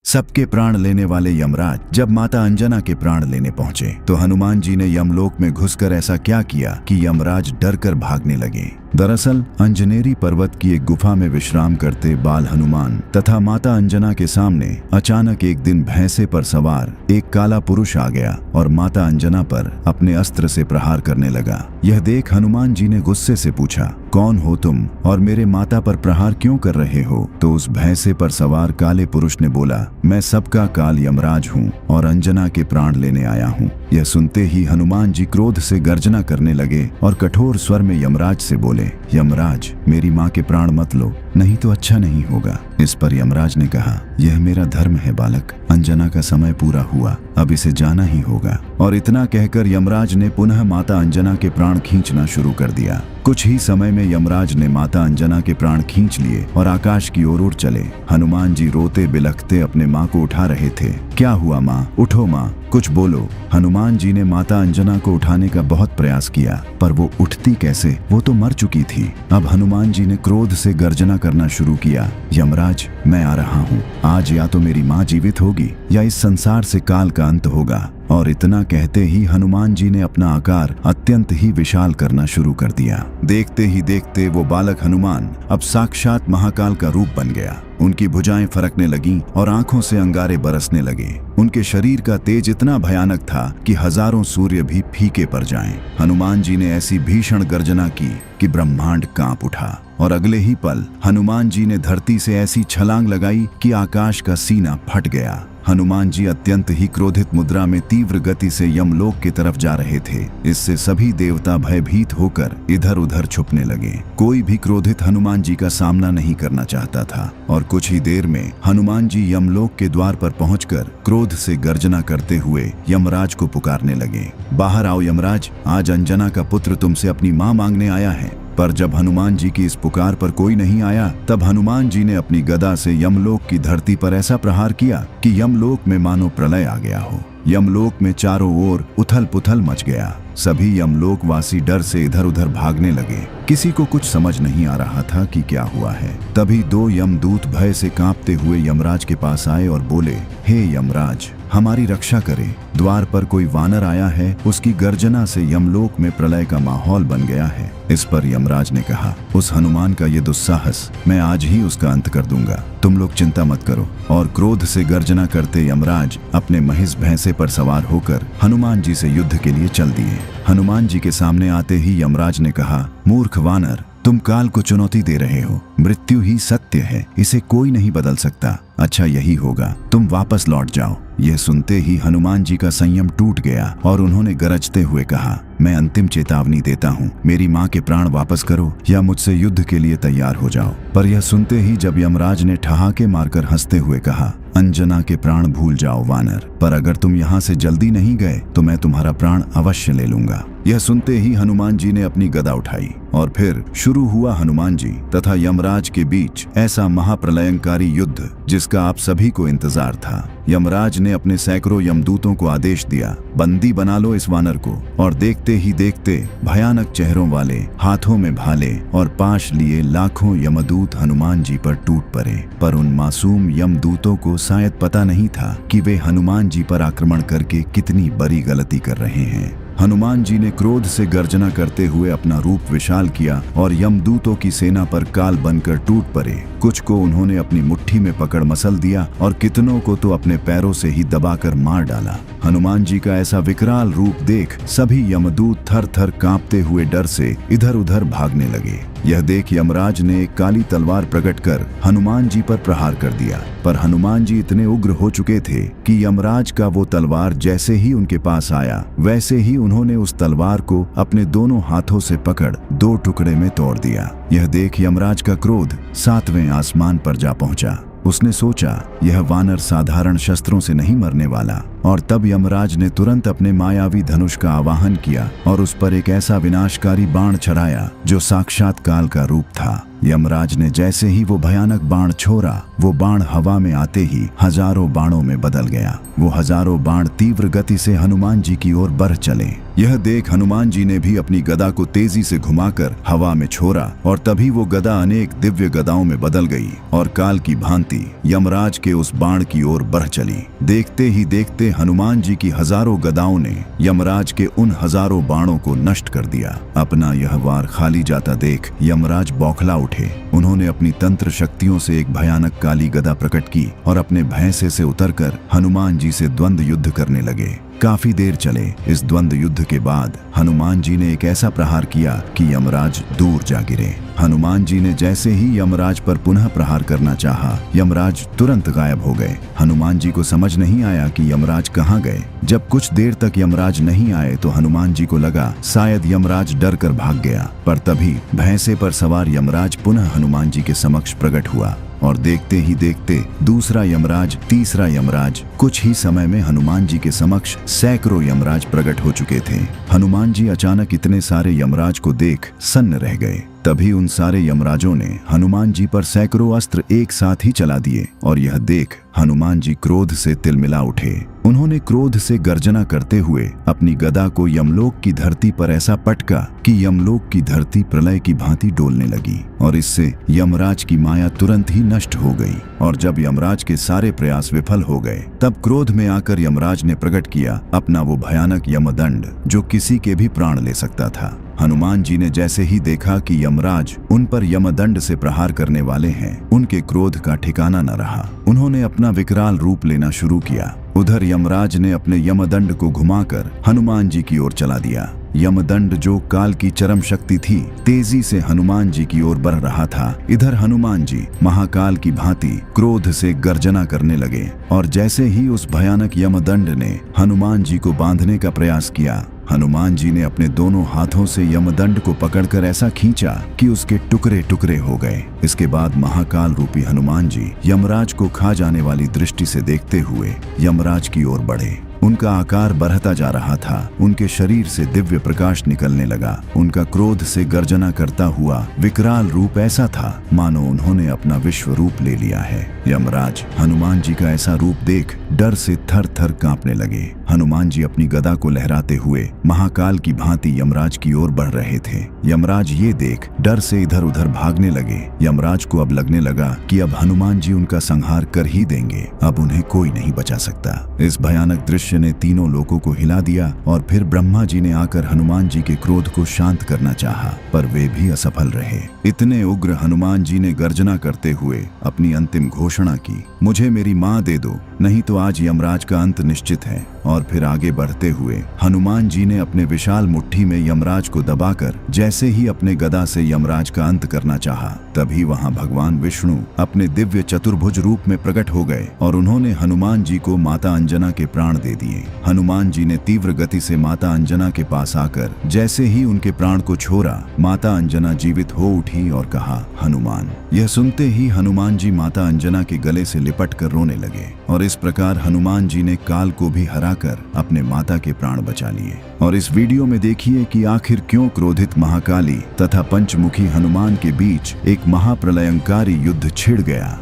सबके प्राण लेने वाले यमराज जब माता अंजना के प्राण लेने पहुंचे तो हनुमान जी ने यमलोक में घुसकर ऐसा क्या किया कि यमराज डरकर भागने लगे। दरअसल अंजनेरी पर्वत की एक गुफा में विश्राम करते बाल हनुमान तथा माता अंजना के सामने अचानक एक दिन भैंसे पर सवार एक काला पुरुष आ गया और माता अंजना पर अपने अस्त्र से प्रहार करने लगा। यह देख हनुमान जी ने गुस्से से पूछा, कौन हो तुम और मेरे माता पर प्रहार क्यों कर रहे हो? तो उस भैंसे पर सवार काले पुरुष ने बोला, मैं सबका काल यमराज हूँ और अंजना के प्राण लेने आया हूँ। यह सुनते ही हनुमान जी क्रोध से गर्जना करने लगे और कठोर स्वर में यमराज से बोले, यमराज मेरी माँ के प्राण मत लो, नहीं तो अच्छा नहीं होगा। इस पर यमराज ने कहा, यह मेरा धर्म है बालक, अंजना का समय पूरा हुआ, अब इसे जाना ही होगा। और इतना कहकर यमराज ने पुनः माता अंजना के प्राण खींचना शुरू कर दिया। कुछ ही समय में यमराज ने माता अंजना के प्राण खींच लिए और आकाश की ओर उड़ चले। हनुमान जी रोते बिलखते अपने माँ को उठा रहे थे। क्या हुआ माँ, उठो माँ, कुछ बोलो। हनुमान जी ने माता अंजना को उठाने का बहुत प्रयास किया पर वो उठती कैसे, वो तो मर चुकी थी। अब हनुमान जी ने क्रोध से गर्जना करना शुरू किया, यमराज मैं आ रहा हूँ, आज या तो मेरी माँ जीवित होगी या इस संसार से काल का अंत होगा। और इतना कहते ही हनुमान जी ने अपना आकार अत्यंत ही विशाल करना शुरू कर दिया। देखते ही देखते वो बालक हनुमान अब साक्षात महाकाल का रूप बन गया। उनकी भुजाएं फरकने लगीं और आंखों से अंगारे बरसने लगे। उनके शरीर का तेज इतना भयानक था कि हजारों सूर्य भी फीके पड़ जाएं। हनुमान जी ने ऐसी भीषण गर्जना की कि ब्रह्मांड कांप उठा और अगले ही पल हनुमान जी ने धरती से ऐसी छलांग लगाई कि आकाश का सीना फट गया। हनुमान जी अत्यंत ही क्रोधित मुद्रा में तीव्र गति से यमलोक की तरफ जा रहे थे। इससे सभी देवता भयभीत होकर इधर उधर छुपने लगे। कोई भी क्रोधित हनुमान जी का सामना नहीं करना चाहता था और कुछ ही देर में हनुमान जी यमलोक के द्वार पर पहुंचकर क्रोध से गर्जना करते हुए यमराज को पुकारने लगे, बाहर आओ यमराज, आज अंजना का पुत्र तुमसे अपनी मां मांगने आया है। पर जब हनुमान जी की इस पुकार पर कोई नहीं आया तब हनुमान जी ने अपनी गदा से यमलोक की धरती पर ऐसा प्रहार किया कि यमलोक में मानो प्रलय आ गया हो। यमलोक में चारों ओर उथल पुथल मच गया। सभी यमलोकवासी डर से इधर उधर भागने लगे। किसी को कुछ समझ नहीं आ रहा था कि क्या हुआ है। तभी दो यमदूत भय से कांपते हुए यमराज के पास आए और बोले, हे यमराज, हमारी रक्षा करे, द्वार पर कोई वानर आया है, उसकी गर्जना से यमलोक में प्रलय का माहौल बन गया है। इस पर यमराज ने कहा, उस हनुमान का ये दुस्साहस मैं आज ही उसका अंत कर दूंगा, तुम लोग चिंता मत करो। और क्रोध से गर्जना करते यमराज अपने महिष भैंसे पर सवार होकर हनुमान जी से युद्ध के लिए चल दिए। हनुमान जी के सामने आते ही यमराज ने कहा, मूर्ख वानर, तुम काल को चुनौती दे रहे हो, मृत्यु ही सत्य है, इसे कोई नहीं बदल सकता। अच्छा यही होगा, तुम वापस लौट जाओ। यह सुनते ही हनुमान जी का संयम टूट गया और उन्होंने गरजते हुए कहा, मैं अंतिम चेतावनी देता हूँ, मेरी माँ के प्राण वापस करो या मुझसे युद्ध के लिए तैयार हो जाओ। पर यह सुनते ही जब यमराज ने ठहाके मारकर हंसते हुए कहा, अंजना के प्राण भूल जाओ वानर, पर अगर तुम यहाँ से जल्दी नहीं गए तो मैं तुम्हारा प्राण अवश्य ले लूंगा। यह सुनते ही हनुमान जी ने अपनी गदा उठाई और फिर शुरू हुआ हनुमान जी तथा यमराज के बीच ऐसा महाप्रलयंकारी युद्ध जिसका आप सभी को इंतजार था। यमराज ने अपने सैकड़ों यमदूतों को आदेश दिया, बंदी बना लो इस वानर को। और देखते ही देखते भयानक चेहरों वाले, हाथों में भाले और पाश लिए लाखों यमदूत हनुमान जी पर टूट पड़े। पर उन मासूम यमदूतों को शायद पता नहीं था कि वे हनुमान जी पर आक्रमण करके कितनी बड़ी गलती कर रहे हैं। हनुमान जी ने क्रोध से गर्जना करते हुए अपना रूप विशाल किया और यमदूतों की सेना पर काल बनकर टूट पड़े। कुछ को उन्होंने अपनी मुट्ठी में पकड़ मसल दिया और कितनों को तो अपने पैरों से ही दबाकर मार डाला। हनुमान जी का ऐसा विकराल रूप देख सभी यमदूत थर थर कांपते हुए डर से इधर उधर भागने लगे। यह देख यमराज ने एक काली तलवार प्रकट कर हनुमान जी पर प्रहार कर दिया। पर हनुमान जी इतने उग्र हो चुके थे कि यमराज का वो तलवार जैसे ही उनके पास आया वैसे ही उन्होंने उस तलवार को अपने दोनों हाथों से पकड़ दो टुकड़े में तोड़ दिया। यह देख यमराज का क्रोध सातवें आसमान पर जा पहुंचा। उसने सोचा यह वानर साधारण शस्त्रों से नहीं मरने वाला और तब यमराज ने तुरंत अपने मायावी धनुष का आवाहन किया और उस पर एक ऐसा विनाशकारी बाण चढ़ाया जो साक्षात काल का रूप था। यमराज ने जैसे ही वो भयानक बाण छोड़ा, वो बाण हवा में आते ही हजारों बाणों में बदल गया। वो हजारों बाण तीव्र गति से हनुमान जी की ओर बढ़ चले। यह देख हनुमान जी ने भी अपनी गदा को तेजी से घुमाकर हवा में छोड़ा और तभी वो गदा अनेक दिव्य गदाओं में बदल गई और काल की भांति यमराज के उस बाण की ओर बढ़ चली। देखते ही देखते हनुमान जी की हजारों गदाओं ने यमराज के उन हजारों बाणों को नष्ट कर दिया। अपना यह वार खाली जाता देख यमराज बौखला उठे। उन्होंने अपनी तंत्र शक्तियों से एक भयानक काली गदा प्रकट की और अपने भैंसे से उतरकर हनुमान जी से द्वंद्व युद्ध करने लगे। काफी देर चले। इस द्वंद्व युद्ध के बाद हनुमान जी ने एक ऐसा प्रहार किया कि यमराज दूर जा गिरे। हनुमान जी ने जैसे ही यमराज पर पुनः प्रहार करना चाहा, यमराज तुरंत गायब हो गए। हनुमान जी को समझ नहीं आया कि यमराज कहाँ गए। जब कुछ देर तक यमराज नहीं आए तो हनुमान जी को लगा शायद यमराज डर कर भाग गया, पर तभी भैंसे पर सवार यमराज पुनः हनुमान जी के समक्ष प्रकट हुआ और देखते ही देखते दूसरा यमराज, तीसरा यमराज, कुछ ही समय में हनुमान जी के समक्ष सैकड़ों यमराज प्रकट हो चुके थे। हनुमान जी अचानक इतने सारे यमराज को देख सन्न रह गए। तभी उन सारे यमराजों ने हनुमान जी पर सैकड़ों अस्त्र एक साथ ही चला दिए और यह देख हनुमान जी क्रोध से तिलमिला उठे। उन्होंने क्रोध से गर्जना करते हुए अपनी गदा को यमलोक की धरती पर ऐसा पटका कि यमलोक की धरती प्रलय की भांति डोलने लगी और इससे यमराज की माया तुरंत ही नष्ट हो गई। और जब यमराज के सारे प्रयास विफल हो गए तब क्रोध में आकर यमराज ने प्रकट किया अपना वो भयानक यमदंड जो किसी के भी प्राण ले सकता था। हनुमान जी ने जैसे ही देखा कि यमराज उन पर यमदंड से प्रहार करने वाले हैं, उनके क्रोध का ठिकाना न रहा। उन्होंने अपना विकराल रूप लेना शुरू किया। उधर यमराज ने अपने यमदंड को घुमाकर हनुमान जी की ओर चला दिया। यमदंड जो काल की चरम शक्ति थी, तेजी से हनुमान जी की ओर बढ़ रहा था। इधर हनुमान जी महाकाल की भांति क्रोध से गर्जना करने लगे और जैसे ही उस भयानक यमदंड ने हनुमान जी को बांधने का प्रयास किया, हनुमान जी ने अपने दोनों हाथों से यमदंड को पकड़कर ऐसा खींचा कि उसके टुकड़े टुकड़े हो गए। इसके बाद महाकाल रूपी हनुमान जी यमराज को खा जाने वाली दृष्टि से देखते हुए यमराज की ओर बढ़े। उनका आकार बढ़ता जा रहा था। उनके शरीर से दिव्य प्रकाश निकलने लगा। उनका क्रोध से गर्जना करता हुआ विकराल रूप ऐसा था मानो उन्होंने अपना विश्व रूप ले लिया है। यमराज हनुमान जी का ऐसा रूप देख डर से थर थर कांपने लगे। हनुमान जी अपनी गदा को लहराते हुए महाकाल की भांति यमराज की ओर बढ़ रहे थे। यमराज ये देख डर से इधर उधर भागने लगे। यमराज को अब लगने लगा कि अब हनुमान जी उनका संहार कर ही देंगे, अब उन्हें कोई नहीं बचा सकता। इस भयानक दृश्य ने तीनों लोगों को हिला दिया और फिर ब्रह्मा जी ने आकर हनुमान जी के क्रोध को शांत करना चाहा, पर वे भी असफल रहे। इतने उग्र हनुमान जी ने गर्जना करते हुए अपनी अंतिम घोषणा की, मुझे मेरी माँ दे दो, नहीं तो आज यमराज का अंत निश्चित है। और फिर आगे बढ़ते हुए हनुमान जी ने अपने विशाल मुट्ठी में यमराज को दबाकर जैसे ही अपने गदा से यमराज का अंत करना चाहा, तभी वहां भगवान विष्णु अपने दिव्य चतुर्भुज रूप में प्रकट हो गए और उन्होंने हनुमान जी को माता अंजना के प्राण दे दिए। हनुमान जी ने तीव्र गति से माता अंजना के पास आकर जैसे ही उनके प्राण को छोड़ा, माता अंजना जीवित हो उठी और कहा, हनुमान। यह सुनते ही हनुमान जी माता अंजना के गले से लिपट कर रोने लगे और इस प्रकार हनुमान जी ने काल को भी हराकर अपने माता के प्राण बचा लिए। और इस वीडियो में देखिए कि आखिर क्यों क्रोधित महाकाली तथा पंचमुखी हनुमान के बीच एक महाप्रलयंकारी युद्ध छिड़ गया।